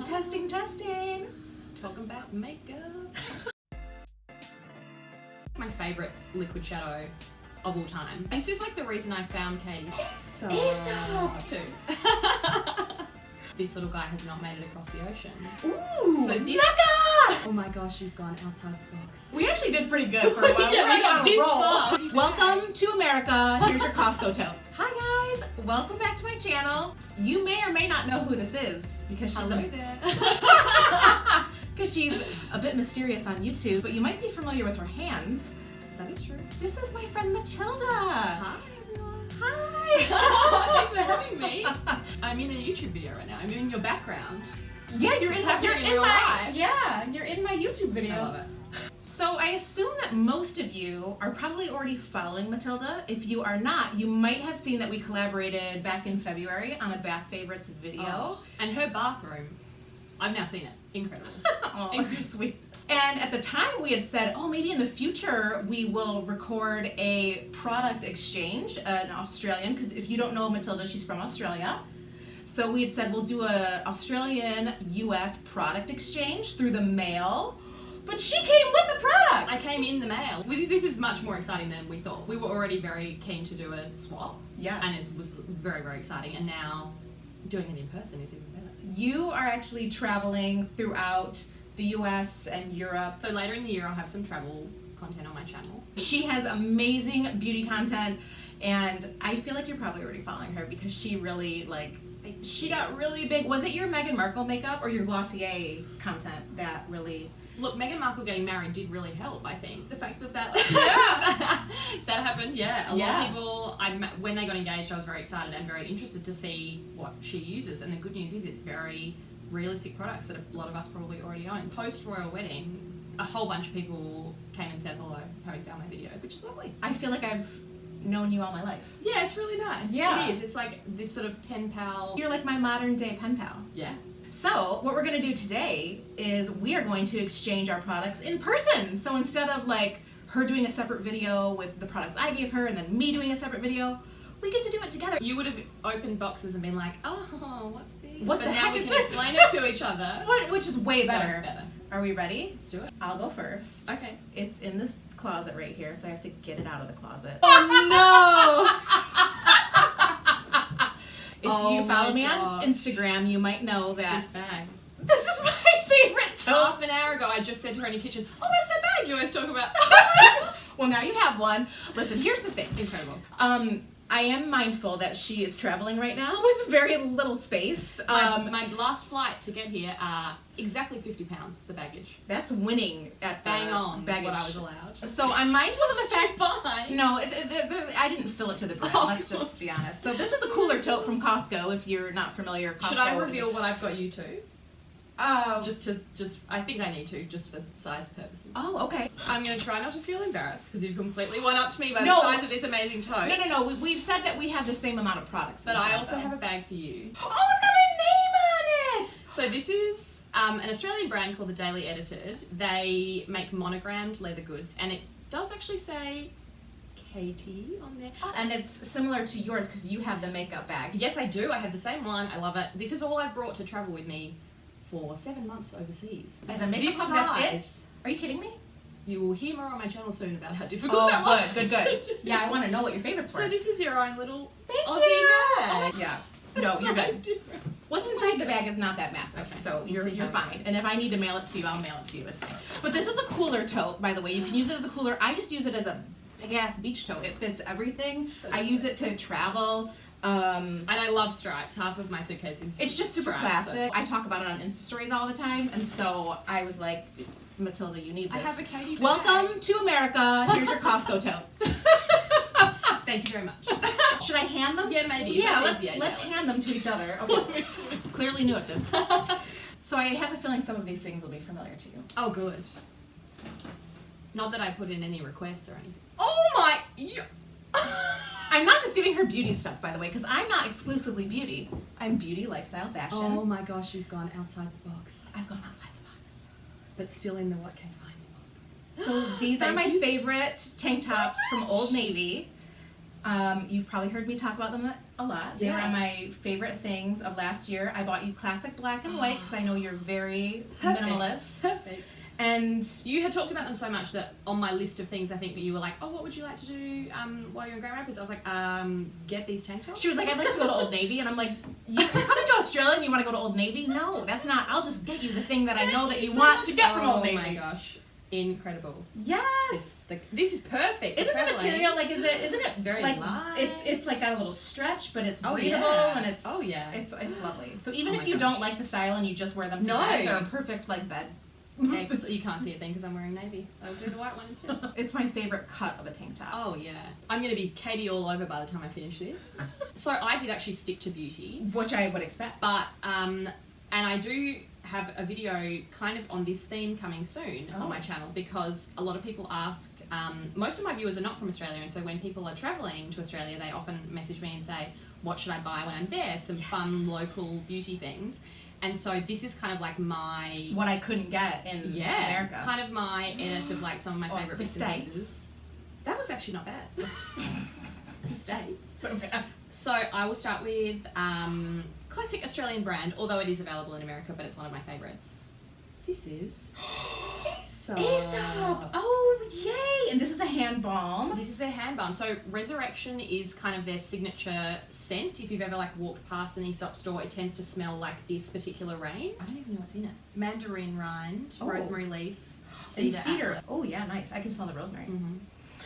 Testing, testing. Talking about makeup. My favourite liquid shadow of all time. This is like the reason I found Katie's Aesop. too. This little guy has not made it across the ocean. Ooh, So this... Mecca! Oh my gosh, you've gone outside the box. We actually did pretty good for a while. Yeah, we got on this a roll. far. Welcome to America. Here's your Costco tote. Hi guys, welcome back to my channel. You may or may not know who this is because she's because she's a bit mysterious on YouTube, but you might be familiar with her hands. That is true. This is my friend Matilda. Hi everyone. Hi. Thanks for having me. I'm in a YouTube video right now. I'm in your background. Yeah, you're It's in real my life. yeah, you're in my YouTube video. I love it. So I assume that most of you are probably already following Matilda. If you are not, you might have seen that we collaborated back in February on a Bath Favorites video. Oh, and her bathroom, I've now seen it. Incredible. Oh, you're sweet. And at the time we had said, oh, maybe in the future we will record a product exchange, an Australian, because if you don't know Matilda, she's from Australia. So we had said we'll do a Australian-US product exchange through the mail. But she came with the products! I came in the mail. This is much more exciting than we thought. We were already very keen to do a swap. Yes. And it was very, very exciting. And now doing it in person is even better. You are actually traveling throughout the US and Europe. So later in the year I'll have some travel content on my channel. She has amazing beauty content, and I feel like you're probably already following her because she really, she got really big. Was it your Meghan Markle makeup or your Glossier content that really... Look, Meghan Markle getting married did really help, I think. The fact that that happened, yeah. A lot of people, when they got engaged, I was very excited and very interested to see what she uses. And the good news is it's very realistic products that a lot of us probably already own. Post-royal wedding, a whole bunch of people came and said hello, having found my video, which is lovely. I feel like I've known you all my life. Yeah, it's really nice. Yeah. It is. It's like this sort of pen pal. You're like my modern day pen pal. Yeah. So, what we're going to do today is we are going to exchange our products in person. So instead of her doing a separate video with the products I gave her and then me doing a separate video, we get to do it together. You would have opened boxes and been like, oh, what's this? What but the now heck we is can this? explain it to each other. Which is way So better. it's better. Are we ready? Let's do it. I'll go first. Okay. It's in this closet right here, so I have to get it out of the closet. Oh If you follow me on Instagram, you might know that This bag. this is my favorite tote. Half an hour ago, I just said to her in the kitchen, oh, that's the bag you always talk about. Well, now you have one. Listen, here's the thing. Incredible. I am mindful that she is traveling right now with very little space. My last flight to get here, exactly 50 pounds, the baggage. That's winning at the Bang on baggage. what I was allowed. So I'm mindful of the fact. Bye. No, I didn't fill it to the brim. Oh, Let's just be honest. So this is a cooler tote from Costco. If you're not familiar, Costco. Should I reveal what I've got you to? Oh. I think I need to, just for size purposes. Oh, okay. I'm going to try not to feel embarrassed because you've completely one-upped me by No. the size of this amazing tote. No. We've said that we have the same amount of products. But I inside, also though. have a bag for you. Oh, it's got my name on it! So this is an Australian brand called the Daily Edited. They make monogrammed leather goods, and it does actually say Katie on there. And it's similar to yours because you have the makeup bag. Yes, I do. I have the same one. I love it. This is all I've brought to travel with me for 7 months overseas. As a makeup This bag, size. that's it? Are you kidding me? You will hear more on my channel soon about how difficult that was. Good. Yeah, I want to know what your favorites were. So this is your own little Thank Aussie you. bag. Yeah. No, you're Size good. difference. What's inside the bag is not that massive, Okay, so we'll you're see how it fine. goes. And if I need to mail it to you, I'll mail it to you. It's fine. But this is a cooler tote, by the way. You can use it as a cooler. I just use it as a big-ass beach tote. It fits everything. I use it to travel. And I love stripes. Half of my suitcase is It's just super stripes, classic. I talk about it on Insta stories all the time, and so I was like, Matilda, you need this. I have a Katie bag. Welcome to America. Here's your Costco tote. Thank you very much. Should I hand them? Yeah, maybe. Yeah, That's let's easier, yeah. hand them to each other. Okay. Clearly new at this. So I have a feeling some of these things will be familiar to you. Oh, good. Not that I put in any requests or anything. Oh my! I'm not just giving her beauty stuff, by the way, because I'm not exclusively beauty. I'm beauty, lifestyle, fashion. Oh my gosh, you've gone outside the box. I've gone outside the box. But still in the what Kate finds box. So these are Thank my you favorite so tank tops from Old Navy. You've probably heard me talk about them a lot. They were on my favorite things of last year. I bought you classic black and white because I know you're very minimalist. Perfect. And you had talked about them so much that on my list of things, I think that you were like, oh, what would you like to do while you're in Grand Rapids? I was like, get these tank tops. She was like, I'd like to go to Old Navy. And I'm like, you're coming to Australia and you want to go to Old Navy? No, that's not. I'll just get you the thing that I know that you want to get from Old Navy. Oh my gosh. Incredible. Yes. This is perfect. Isn't the material like? Isn't it? It's very like light. it's like got a little stretch, but it's breathable and it's it's lovely. So even if you don't like the style and you just wear them to bed, they're a perfect like bed. You can't see it then because I'm wearing navy. I'll do the white one instead. It's my favorite cut of a tank top. Oh yeah. I'm going to be Katie all over by the time I finish this. So I did actually stick to beauty, which I would expect. But and I do have a video kind of on this theme coming soon on my channel because a lot of people ask, most of my viewers are not from Australia, and so when people are travelling to Australia they often message me and say, what should I buy when I'm there? Some fun local beauty things. And so this is kind of like my... what I couldn't get in America. Kind of my edit of like some of my favourite bits and pieces. That was actually not bad. The States. So bad. So I will start with classic Australian brand, although it is available in America, but it's one of my favourites. This is Aesop. Aesop! Oh, yay! And this is a hand balm. This is their hand balm. So Resurrection is kind of their signature scent. If you've ever like walked past an Aesop store, it tends to smell like this particular range. I don't even know what's in it. Mandarin rind, rosemary leaf, cedar. Oh yeah, nice. I can smell the rosemary. Mm-hmm.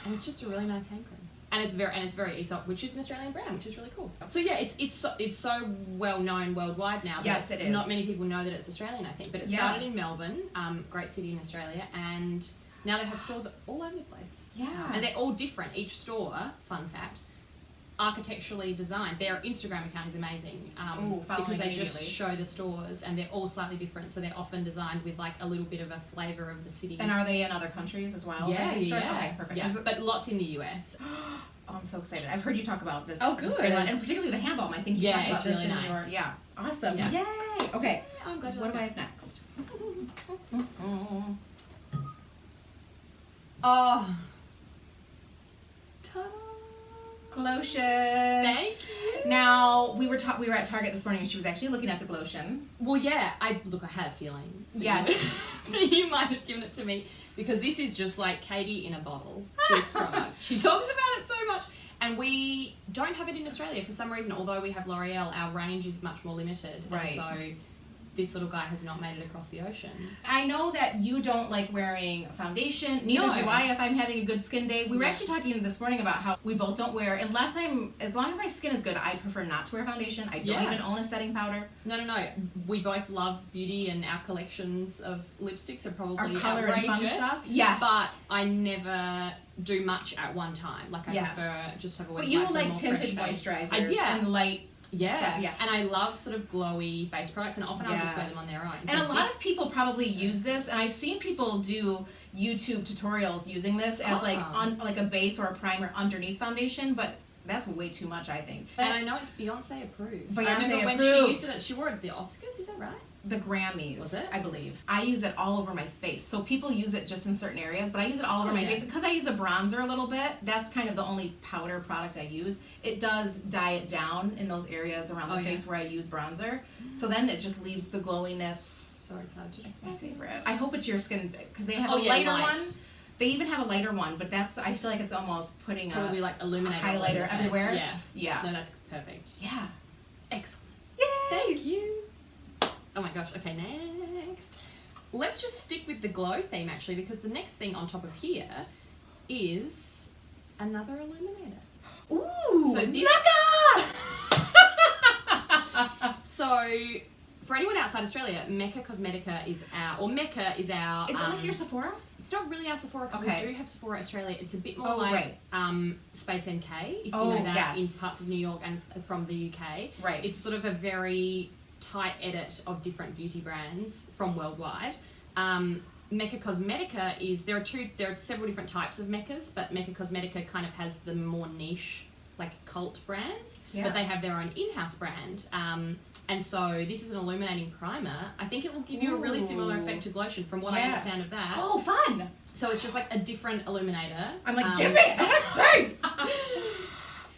And it's just a really nice hand cream. And it's very Aesop, which is an Australian brand, which is really cool. So yeah, it's so well known worldwide now. Yes, it is. Not many people know that it's Australian, I think. But it started in Melbourne, great city in Australia, and now they have stores all over the place. Yeah. And they're all different. Each store, fun fact, architecturally designed. Their Instagram account is amazing because they just show the stores and they're all slightly different. So they're often designed with like a little bit of a flavour of the city. And are they in other countries as well? Yeah. Okay, perfect. Yeah. But lots in the US. Oh, I'm so excited. I've heard you talk about this. Oh, good. This great one. And particularly the hand balm. I think you talked about it's this really in nice. your... Yeah. Awesome. Yeah. Yay! Okay. I'm glad you what like do I it. have next? Oh. Ta-da! Glotion. Thank you. Now, we were at Target this morning and she was actually looking at the Glotion. Well, yeah. I had a feeling. Yes. That you might have given it to me because this is just like Katie in a bottle. This product. She talks about it so much. And we don't have it in Australia for some reason. Although we have L'Oreal, our range is much more limited. Right. And so this little guy has not made it across the ocean. I know that you don't like wearing foundation. Neither do I if I'm having a good skin day. We were actually talking this morning about how we both don't wear, as long as my skin is good, I prefer not to wear foundation. I don't even own a setting powder. No. We both love beauty and our collections of lipsticks are probably our color outrageous. And fun stuff. Yes. But I never do much at one time. Like I prefer just have always. But you like like tinted moisturizers and light. Yeah. And I love sort of glowy base products, and often I'll just wear them on their own. And a lot of people probably use this, and I've seen people do YouTube tutorials using this as like a base or a primer underneath foundation, but that's way too much, I think. And I know it's Beyonce approved. I remember when she used it, she wore it at the Oscars, is that right? The Grammys, was it? I believe. I use it all over my face. So people use it just in certain areas, but I use it all over my face. Because I use a bronzer a little bit, that's kind of the only powder product I use. It does dye it down in those areas around the face where I use bronzer. So then it just leaves the glowiness. Sorry, it's my favorite. I hope it's your skin, because they have a lighter one. They even have a lighter one, but I feel like it's almost putting probably like a highlighter everywhere. Yeah. No, that's perfect. Yeah. Excellent. Yay! Thank you. Oh my gosh, okay, next. Let's just stick with the glow theme actually, because the next thing on top of here is another illuminator. Ooh! So this... Mecca! So, for anyone outside Australia, Mecca Cosmetica is Mecca is our... Is it like your Sephora? It's not really our Sephora, because we do have Sephora Australia. It's a bit more Space NK, if you know that, in parts of New York and from the UK. Right. It's sort of a very tight edit of different beauty brands from worldwide. Mecca Cosmetica is... There are several different types of Meccas, but Mecca Cosmetica kind of has the more niche, like cult brands, but they have their own in-house brand. And so this is an illuminating primer. I think it will give you a really similar effect to Glotion from what I understand of that. Oh, fun! So it's just like a different illuminator. I'm like, give me! I want to see!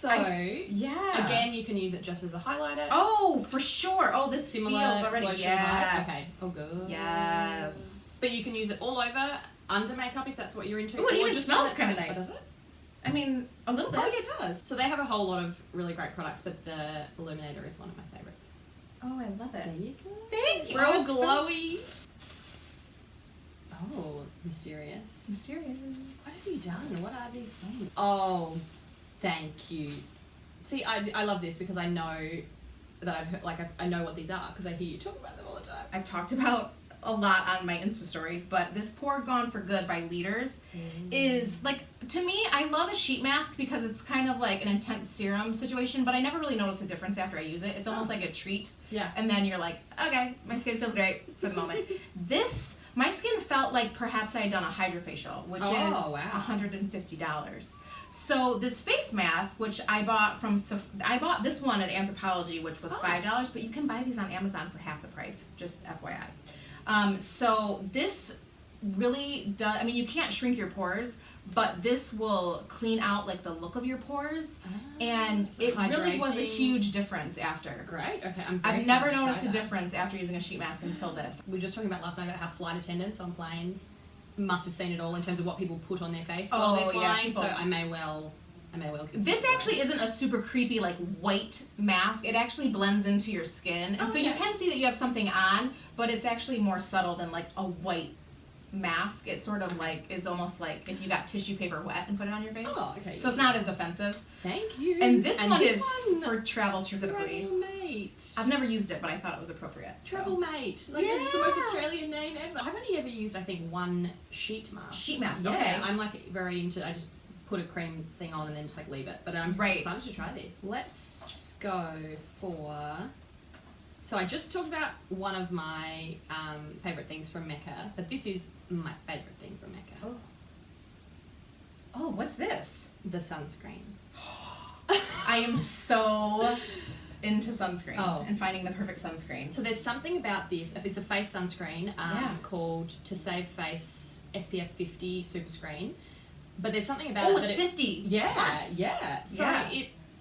So, yeah. Again, you can use it just as a highlighter. Oh, for sure. Oh, this Similar feels already. lotion Yes. vibe. Okay. Oh, good. Yes. But you can use it all over, under makeup if that's what you're into. Ooh, it or even just smells on kinda its own. nice. Oh, does it? I mean, a little bit. Oh, yeah, it does. So they have a whole lot of really great products, but the Illuminator is one of my favourites. Oh, I love it. There you go. Thank you. We're all I'm so glowy. Oh, mysterious. mysterious. What have you done? What are these things? Oh, thank you. See, I love this because I know that I've heard, I know what these are because I hear you talk about them all the time. I've talked about a lot on my Insta stories, but this Pore Gone for Good by Leaders is like, to me, I love a sheet mask because it's kind of like an intense serum situation, but I never really notice a difference after I use it. It's almost like a treat. Yeah. And then you're like, okay, my skin feels great for the moment. My skin felt like perhaps I had done a hydrofacial, which is $150. So this face mask, which I bought I bought this one at Anthropology, which was $5, but you can buy these on Amazon for half the price, just FYI. So this really does, I mean, you can't shrink your pores, but this will clean out like the look of your pores, and so it really was a hydrating. huge difference after. Great. Okay, I've never noticed a difference after using a sheet mask until this. We were just talking about last night about how flight attendants on planes must have seen it all in terms of what people put on their face while they're flying. So I may well. This actually isn't a super creepy like white mask. It actually blends into your skin, and so you can see that you have something on, but it's actually more subtle than like a white mask. It sort of like is almost like if you got tissue paper wet and put it on your face. Oh, okay. So it's not as offensive. Thank you. And this one is for travel specifically. Travel Mate. I've never used it, but I thought it was appropriate. Travel Mate. Like the most Australian name ever. I've only ever used, I think, one sheet mask. Sheet mask, yeah, okay. I'm like very into, I just put a cream thing on and then just like leave it. But I'm excited to try this. Let's go for... So I just talked about one of my favourite things from Mecca, but this is my favourite thing from Mecca. Oh, what's this? The sunscreen. I am so into sunscreen and finding the perfect sunscreen. So there's something about this, if it's a face sunscreen, called To Save Face SPF 50 Super Screen. But there's something about it that it's 50. Yeah, Plus. yeah. So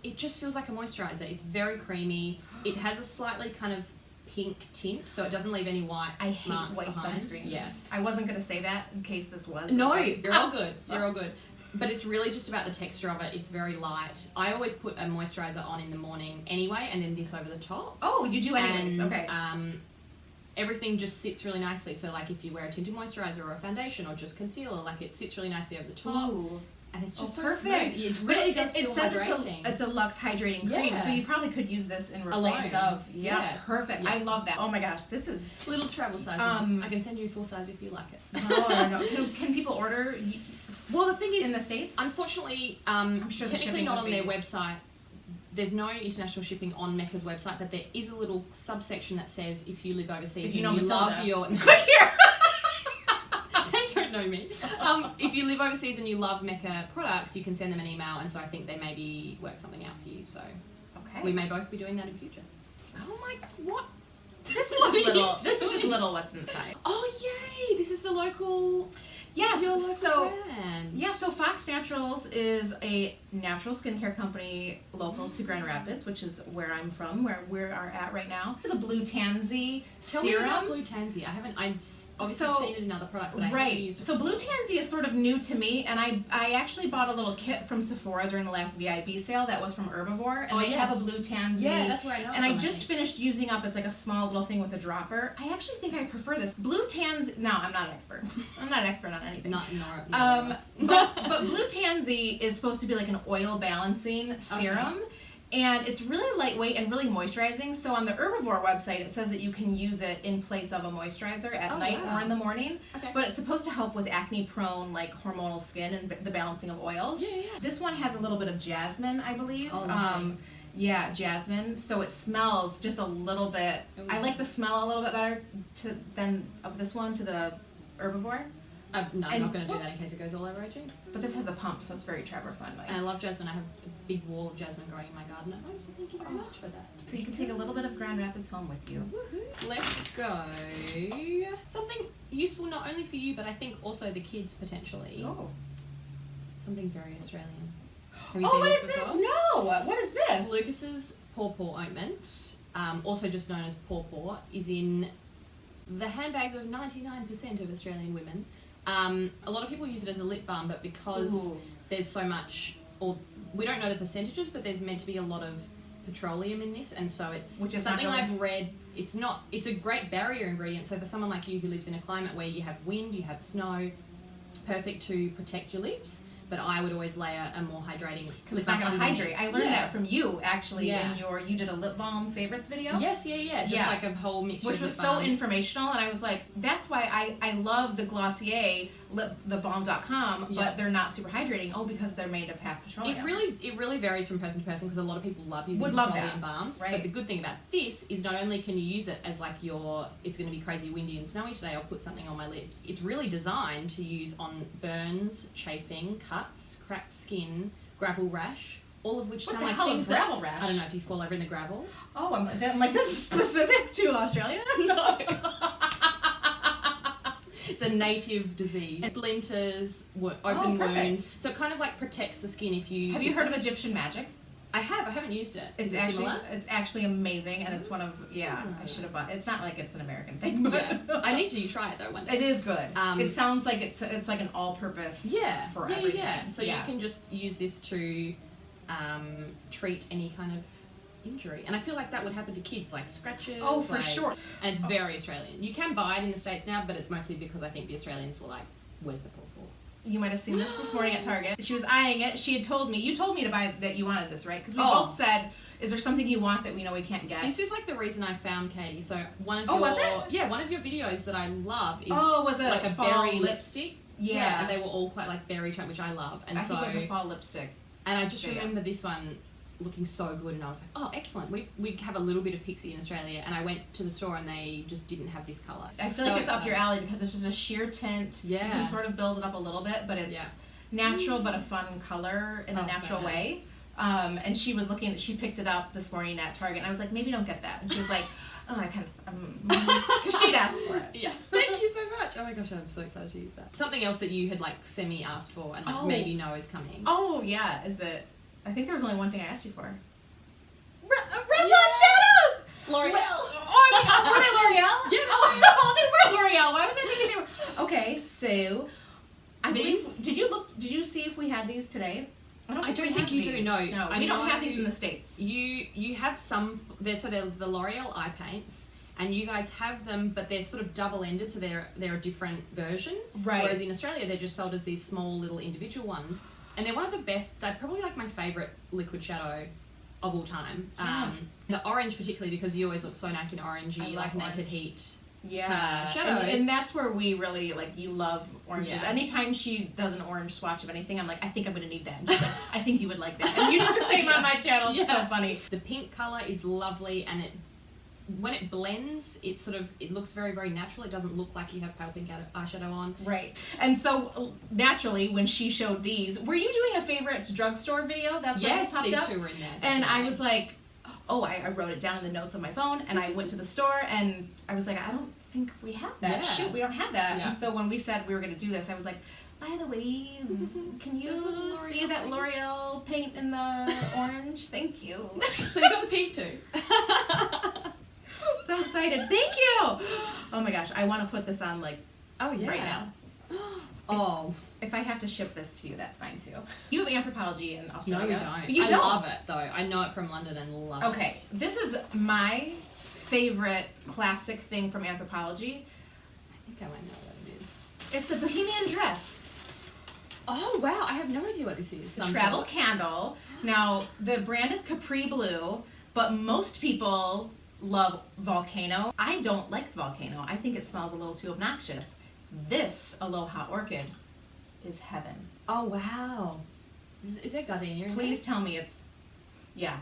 it just feels like a moisturiser. It's very creamy. It has a slightly kind of pink tint, so it doesn't leave any white I hate marks white behind. sunscreens. Yeah. I wasn't going to say that in case this was. No, you're all good. You're all good. But it's really just about the texture of it. It's very light. I always put a moisturiser on in the morning anyway, and then this over the top. Oh, you do anyways. And, okay. Everything just sits really nicely. So like if you wear a tinted moisturiser or a foundation or just concealer, like it sits really nicely over the top. Ooh. And it's just so perfect. smooth. It really does feel it says hydrating. it's a luxe hydrating cream, so you probably could use this in replace of. Perfect. Yeah. I love that. Oh my gosh, this is little travel size. I can send you full size if you like it. no. Can people order? Well, the thing is, in the States, unfortunately, I'm sure technically not on their website. There's no international shipping on Mecca's website, but there is a little subsection that says if you live overseas and you love your click here. They don't know me. If you live overseas and you love Mecca products, you can send them an email, and so I think they maybe work something out for you. So we may both be doing that in future. Oh my, what? This is just little. This is just little. What's inside? Oh yay! This is the local. Yes. Your local So brand. yeah. So Fox Naturals is a natural skincare company local to Grand Rapids, which is where I'm from, where we are at right now. It's a blue tansy serum. Tell me about blue tansy. I haven't. I've obviously seen it in other products, but I haven't used it. So blue tansy is sort of new to me, and I actually bought a little kit from Sephora during the last VIB sale that was from Herbivore, and they have a blue tansy. Yeah, that's where I know. And I just finished using up. It's like a small little thing with a dropper. I actually think I prefer this blue tansy. No, I'm not an expert. I'm not an expert on anything. But blue tansy is supposed to be like an oil balancing serum, and it's really lightweight and really moisturizing. So on the Herbivore website, it says that you can use it in place of a moisturizer at night or in the morning. But it's supposed to help with acne-prone, like hormonal skin and the balancing of oils. This one has a little bit of jasmine, I believe. Yeah, jasmine. So it smells just a little bit. I like the smell a little bit better than of this one to the Herbivore. No, I'm not going to do that in case it goes all over our jeans. But this has a pump, so it's very Trevor friendly. And I love jasmine. I have a big wall of jasmine growing in my garden at home, so thank you very much for that. So you can take a little bit of Grand Rapids home with you. Woohoo. Let's go. Something useful not only for you, but I think also the kids potentially. Oh. Something very Australian. Have you seen what this is this? before? No. What is this? Lucas's Paw ointment, also just known as Paw, is in the handbags of 99% of Australian women. A lot of people use it as a lip balm, but because there's so much, or we don't know the percentages, but there's meant to be a lot of petroleum in this, and so it's Which is something not really... I've read. It's a great barrier ingredient. So for someone like you who lives in a climate where you have wind, you have snow, perfect to protect your lips. But I would always layer a more hydrating lip Because it's not going to hydrate. I learned that from you, actually, in you did a lip balm favorites video. Yes, just like a whole mixture which of was lip so balms. informational, and I was like, that's why I love the Glossier thebalm.com, but they're not super hydrating. Oh, because they're made of half petroleum. It really varies from person to person, because a lot of people love using petroleum balms. Right. But the good thing about this is not only can you use it as like it's going to be crazy windy and snowy today, I'll put something on my lips. It's really designed to use on burns, chafing, cuts, cracked skin, gravel rash, all of which sound like things that... gravel rash? I don't know if you fall over in the gravel. Oh, I'm like, this is specific to Australia? No. It's a native disease. Splinters, open wounds. So it kind of like protects the skin if you... Have you heard of Egyptian magic? I haven't used it. It's actually amazing, and it's one of I should have bought. It's not like it's an American thing, but I need to try it though one day. It is good. It sounds like it's like an all-purpose for everything. So you can just use this to treat any kind of injury, and I feel like that would happen to kids, like scratches. Oh, for sure. And it's very Australian. You can buy it in the States now, but it's mostly because I think the Australians were like, "Where's the paw?" You might have seen this morning at Target. She was eyeing it. She had told me, you told me to buy that you wanted this, right? Because we both said, is there something you want that we know we can't get? This is like the reason I found Katie. So one of one of your videos that I love is like a berry lipstick. Yeah, and they were all quite like berry tone, which I love. And I think it was a fall lipstick. And I just remember this one looking so good, and I was like, oh, excellent. We have a little bit of Pixie in Australia, and I went to the store and they just didn't have this colour. I feel like it's up your alley because it's just a sheer tint. Yeah. You can sort of build it up a little bit, but it's natural but a fun color in a natural way. And she was she picked it up this morning at Target, and I was like, maybe don't get that. And she was like, oh, I kind of, because she'd asked for it. Yeah. Thank you so much. Oh my gosh, I'm so excited to use that. Something else that you had like semi-asked for and like maybe know is coming. Oh, yeah. Is it? I think there was only one thing I asked you for. Revlon Shadows! L'Oreal. Were they L'Oreal? Yeah. Oh, they were L'Oreal. Why was I thinking they were? Okay, so I believe. Did you see if we had these today? I don't think you do. No, we don't have these in the States. You have some. They're the L'Oreal eye paints. And you guys have them, but they're sort of double-ended, so they're a different version. Right. Whereas in Australia, they're just sold as these small little individual ones. And they're one of the best. They're probably like my favourite liquid shadow of all time. Yeah. The orange particularly, because you always look so nice in orangey, like Naked Heat. Yeah, shadows. And that's where we really you love oranges. Yeah. Anytime she does an orange swatch of anything, I'm like, I think I'm gonna need that. And she's like, I think you would like that. And you do the same on my channel. It's so funny. The pink colour is lovely, and when it blends, it looks very, very natural. It doesn't look like you have pale pink eyeshadow on. Right. And so, naturally, when she showed these, were you doing a favorites drugstore video? That's where these popped up? Yes, these two were in there. And I was like, I wrote it down in the notes on my phone, and I went to the store, and I was like, I don't think we have that. Yeah. Shoot, we don't have that. Yeah. And so when we said we were going to do this, I was like, by the way, can you see that L'Oreal paint in the orange? Thank you. So you got the pink too. So excited. Thank you. Oh my gosh, I want to put this on right now. If I have to ship this to you, that's fine too. You have Anthropology in Australia. No, you don't. I love it though. I know it from London and love it. Okay, this is my favorite classic thing from Anthropology. I think I might know what it is. It's a bohemian dress. Oh wow, I have no idea what this is. Travel candle. Now, the brand is Capri Blue, but most people love Volcano. I don't like Volcano. I think it smells a little too obnoxious. This Aloha Orchid is heaven. Oh wow. Is there gardenia in there? Please tell me it's... Yeah.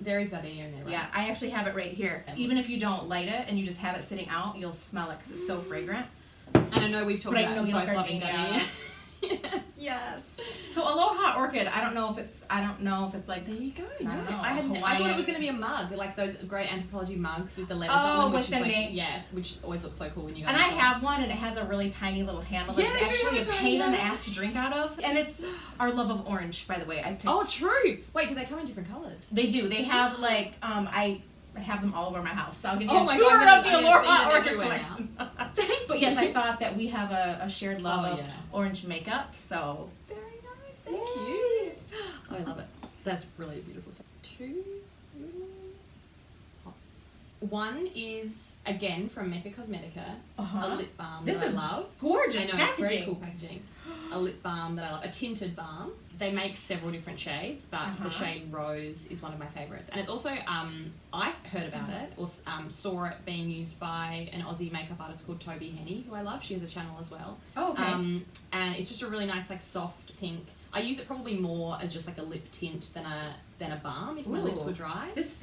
There is gardenia in there, right? Yeah, I actually have it right here. Even if you don't light it and you just have it sitting out, you'll smell it because it's so fragrant. And I know we've talked about you both loving gardenia. Yes. So Aloha Orchid, I don't know if it's like, there you go. I don't know, I thought it was going to be a mug, like those great anthropology mugs with the letters on them, which is like, which always looks so cool when you go. And I have one, and it has a really tiny little handle. Yeah, it's actually a pain in the ass to drink out of, and it's our love of orange, by the way. I picked. Oh, true. Wait, do they come in different colors? They do. They have like I have them all over my house. So I'll give you a tour of the Aloha Orchid everywhere collection. But yes, I thought that we have a shared love of orange makeup, so. Very nice, thank you. Oh, I love it. That's really beautiful. So, 2 little pots. One is, again, from Mecca Cosmetica, a lip balm this that is I love. Gorgeous I know, packaging. it's very cool packaging. A lip balm that I love, a tinted balm. They make several different shades, but the shade Rose is one of my favourites. And it's also, I've heard about it, or saw it being used by an Aussie makeup artist called Toby Henny, who I love. She has a channel as well. Oh, okay. And it's just a really nice, like, soft pink. I use it probably more as just like a lip tint than a balm if my lips were dry. But it's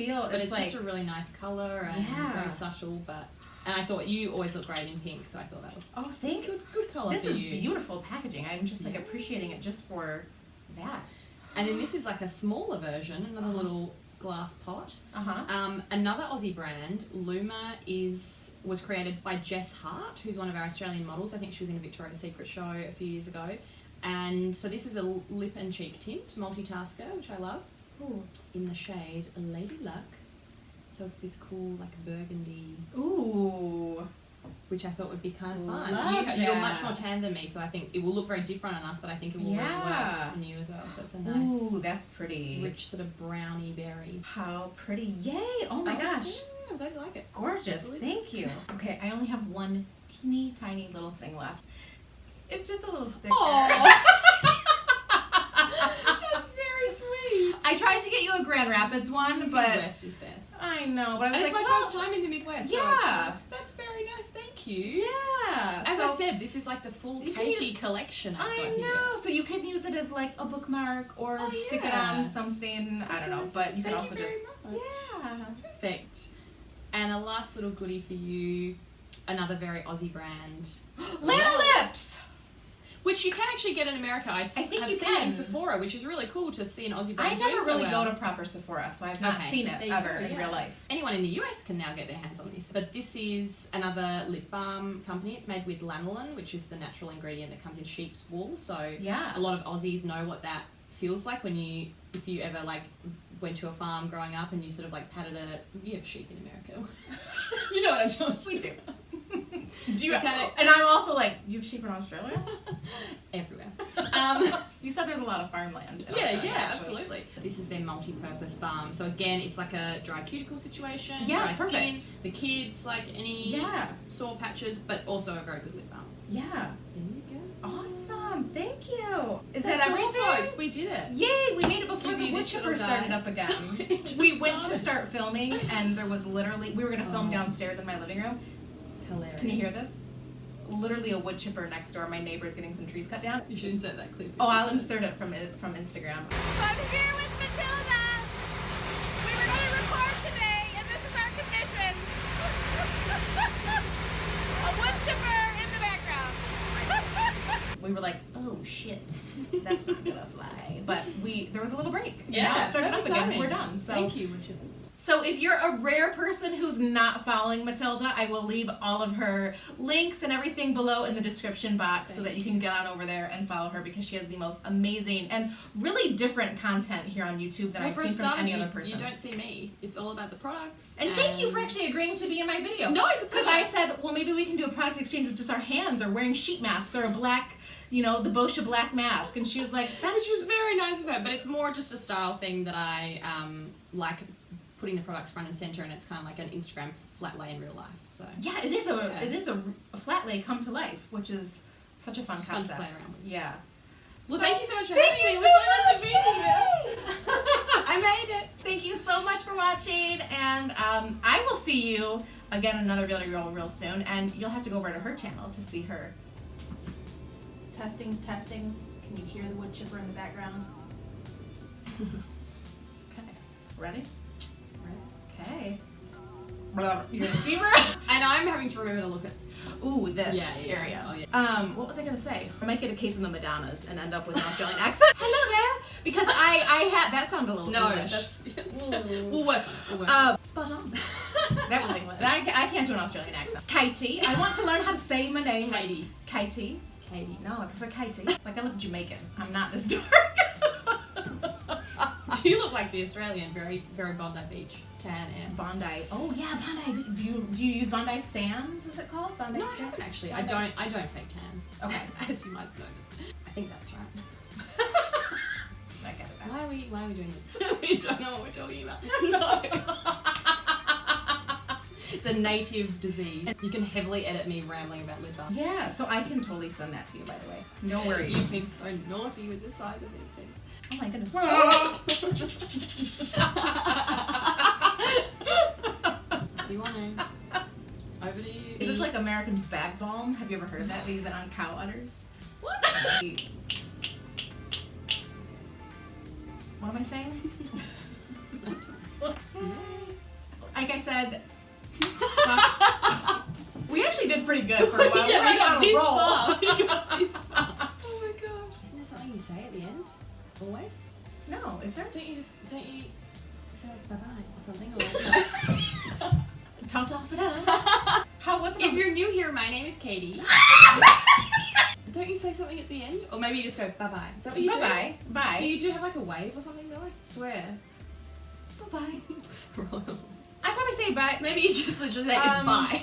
like, just a really nice colour and very subtle, and I thought you always look great in pink, so I thought that was thank you. Good colour This for is you. beautiful packaging. I'm just like appreciating it just for that. And then this is like a smaller version, another little glass pot. Another Aussie brand, Luma, was created by Jess Hart, who's one of our Australian models. I think she was in a Victoria's Secret show a few years ago. And so this is a lip and cheek tint, multitasker, which I love. Ooh. In the shade Lady Luck. So it's this cool, like, burgundy. Ooh. Which I thought would be kind of fun. You're much more tan than me, so I think it will look very different on us, but I think it will really work on you as well. So it's a nice, ooh, that's pretty. rich sort of brownie berry. How pretty. Yay. Oh my gosh. Yeah, I'm glad you like it. Gorgeous. Absolutely. Thank you. Okay, I only have one teeny tiny little thing left. It's just a little sticker. Aww. That's very sweet. I tried to get you a Grand Rapids one, but Midwest is best. I know, but I was and like, it's my first time in the Midwest. Yeah. So that's very nice. Thank you. Yeah. As I said, this is like the full Katie collection. I know. So you can use it as like a bookmark or stick it on something. I don't know, but you can also just. Yeah. Perfect. And a last little goodie for you, another very Aussie brand. Lana Lips! Which you can actually get in America. I think have seen it in Sephora, which is really cool to see an Aussie brand. I never really go to proper Sephora, so I've not seen it ever in real life. Anyone in the US can now get their hands on this. But this is another lip balm company. It's made with lanolin, which is the natural ingredient that comes in sheep's wool. So a lot of Aussies know what that feels like if you ever like went to a farm growing up and you sort of like patted you have sheep in America. You know what I'm talking about. We do. Do you? And I'm also like, you have sheep in Australia? Everywhere. You said there's a lot of farmland in Australia, yeah, absolutely. This is their multi-purpose balm. So again, it's like a dry cuticle situation. Yeah, dry it's perfect. Skin, the kids, like any sore patches, but also a very good lip balm. Yeah. There you go. Awesome. Thank you. Is That's that everything? all, folks. We did it. Yay! We made it before the wood chipper started up again. We went to start filming, and there was literally we were going to film downstairs in my living room. Hilarious. Can you hear this? Literally a wood chipper next door. My neighbor's getting some trees cut down. You should insert that clip. Oh, I'll insert it from Instagram. I'm here with Matilda. We were going to record today, and this is our conditions. A wood chipper in the background. We were like, oh shit, that's not gonna fly. But there was a little break. Yeah, now it started up again. And we're done. So thank you, wood chippers. So if you're a rare person who's not following Matilda, I will leave all of her links and everything below in the description box so that you can get on over there and follow her because she has the most amazing and really different content here on YouTube that I've seen from any other person. You don't see me. It's all about the products. And thank you for actually agreeing to be in my video. No, it's because I said, well, maybe we can do a product exchange with just our hands or wearing sheet masks or a black, the Boscia black mask. And she was like, which was very nice of her, but it's more just a style thing that I like putting the products front and center, and it's kind of like an Instagram flat lay in real life. So yeah, it is a flat lay come to life, which is such a fun concept. Fun to play around with. Yeah. Well, thank you so much for having me. It was so nice to be here. I made it. Thank you so much for watching, and I will see you again in another Beauty Reel real soon, and you'll have to go over to her channel to see her. Testing. Can you hear the wood chipper in the background? Okay. Ready? Okay. You're gonna see her. And I'm having to remember to look at. Ooh, this Yeah. area. Oh, yeah. What was I gonna say? I might get a case of the Madonnas and end up with an Australian accent. Hello there, because I had that sounded a little No, English. that's. Ooh. We'll work. We'll work. Spot on. That was English. I can't do an Australian accent. Katie, I want to learn how to say my name. Katie. Katie. Katie. No, I prefer Katie. Like I look Jamaican. I'm not this dark. You look like the Australian, very, very Bondi Beach, tan ass. Bondi. Oh yeah, Bondi. Do you use Bondi Sands? Is it called Bondi? No, I Sands? haven't actually. Bondi? I don't fake tan. Okay. As you might have noticed. I think that's right. I get it. Why are we doing this? We don't know what we're talking about. No. It's a native disease. You can heavily edit me rambling about lip balm. Yeah, so I can totally send that to you, by the way. No worries. You've been so naughty with the size of these things. Oh my goodness. If you want to. Over to you. Is this like American's bag balm? Have you ever heard of that? They use it on cow udders. What? What am I saying? Like I said, we actually did pretty good for a while. Yeah, we got a this roll. far. We got this far. Oh my gosh. Isn't there something you say at the end? Always? No, is there? Don't you say like bye-bye or something? Or Talk for now. What's if you're new here, my name is Katie. Don't you say something at the end? Or maybe you just go bye-bye. Is that what you do? Bye-bye. Bye. Do you have like a wave or something though? I swear. Bye-bye. Royal. I'd probably say bye. Maybe you just say bye.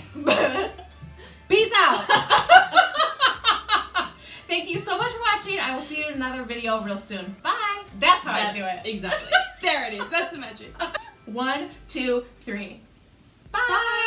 Peace out. Thank you so much for watching. I will see you in another video real soon. Bye. That's how I do it. Exactly. There it is. That's the magic. 1, 2, 3. Bye.